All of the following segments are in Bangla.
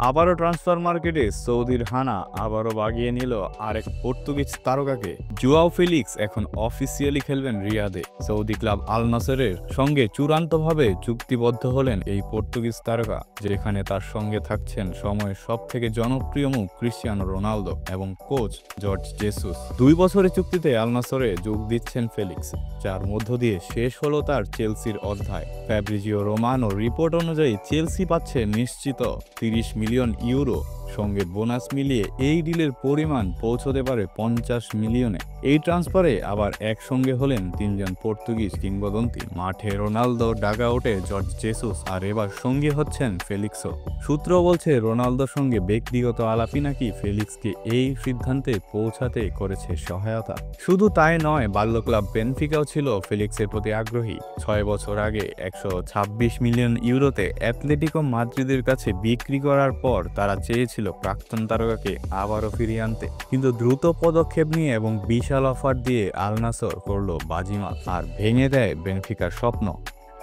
আবারও ট্রান্সফার মার্কেটে সৌদির হানা আবারও বাগিয়ে নিল আরেক পর্তুগিজ তারকাকে। জুয়াও ফেলিক্স এখন অফিসিয়ালি খেলবেন রিয়াদে। সৌদি ক্লাব আল নাসেরের সঙ্গে চূড়ান্তভাবে চুক্তিবদ্ধ হলেন এই পর্তুগিজ তারকা, যেখানে তার সঙ্গে থাকছেন সময়ের সবথেকে জনপ্রিয় মুখ ক্রিস্টিয়ানো রোনালদো এবং কোচ জর্জ জেসুস। 2 বছরের চুক্তিতে আল নাসরে যোগ দিচ্ছেন ফেলিক্স, যার মধ্য দিয়ে শেষ হলো তার চেলসির অধ্যায়। ফ্যাব্রিজিও রোমানো রিপোর্ট অনুযায়ী চেলসি পাচ্ছে নিশ্চিত 30 মিলিয়ন ইউরো, সঙ্গে বোনাস মিলিয়ে এই ডিলের পরিমাণ পৌঁছতে পারে 50 মিলিয়নে। এই ট্রান্সফারে আবার একসঙ্গে হলেন 3 জন পর্তুগিজ কিংবদন্তি। মাঠে রোনালদো, ডাগআউটে জর্জ জেসুস, আর এবার সঙ্গী হচ্ছেন ফেলিক্সও। সূত্র বলছে রোনালদোর সঙ্গে ব্যক্তিগত আলাপই নাকি ফেলিক্সকে এই সিদ্ধান্তে পৌঁছাতে করেছে সহায়তা। শুধু তাই নয়, বাল্য ক্লাব বেনফিকাও ছিল ফেলিক্সের প্রতি আগ্রহী। 6 বছর আগে 126 মিলিয়ন ইউরোতে অ্যাটলেটিকো মাদ্রিদের কাছে বিক্রি করার পর তারা চেয়েছিল প্রাক্তন তারকাকে আবারও ফিরিয়ে আনতে, কিন্তু দ্রুত পদক্ষেপ নিয়ে এবং বিশাল অফার দিয়ে আল নাসর করল বাজিমাত আর ভেঙে দেয় বেনফিকার স্বপ্ন।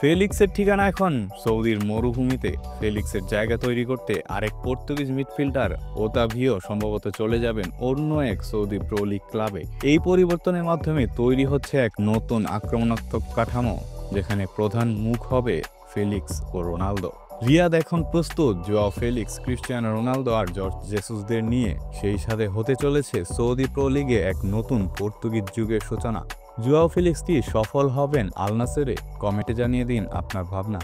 ফেলিক্সের ঠিকানা এখন সৌদির মরুভূমিতে। ফেলিক্সের জায়গা তৈরি করতে আরেক পর্তুগিজ মিডফিল্ডার ওতাভিও সম্ভবত চলে যাবেন অন্য এক সৌদি প্রো লিগ ক্লাবে। এই পরিবর্তনের মাধ্যমে তৈরি হচ্ছে এক নতুন আক্রমণাত্মক কাঠামো, যেখানে প্রধান মুখ হবে ফেলিক্স ও রোনালদো। রিয়াদ এখন প্রস্তুত জুয়াও ফেলিক্স, ক্রিস্টিয়ানো রোনালদো আর জর্জ জেসুসদের নিয়ে। সেই সাথে হতে চলেছে সৌদি প্রো লিগে এক নতুন পর্তুগিজ যুগের সূচনা। জুয়াও ফেলিক্স কি সফল হবেন আল নাসেরে? কমেন্টে জানিয়ে দিন আপনার ভাবনা।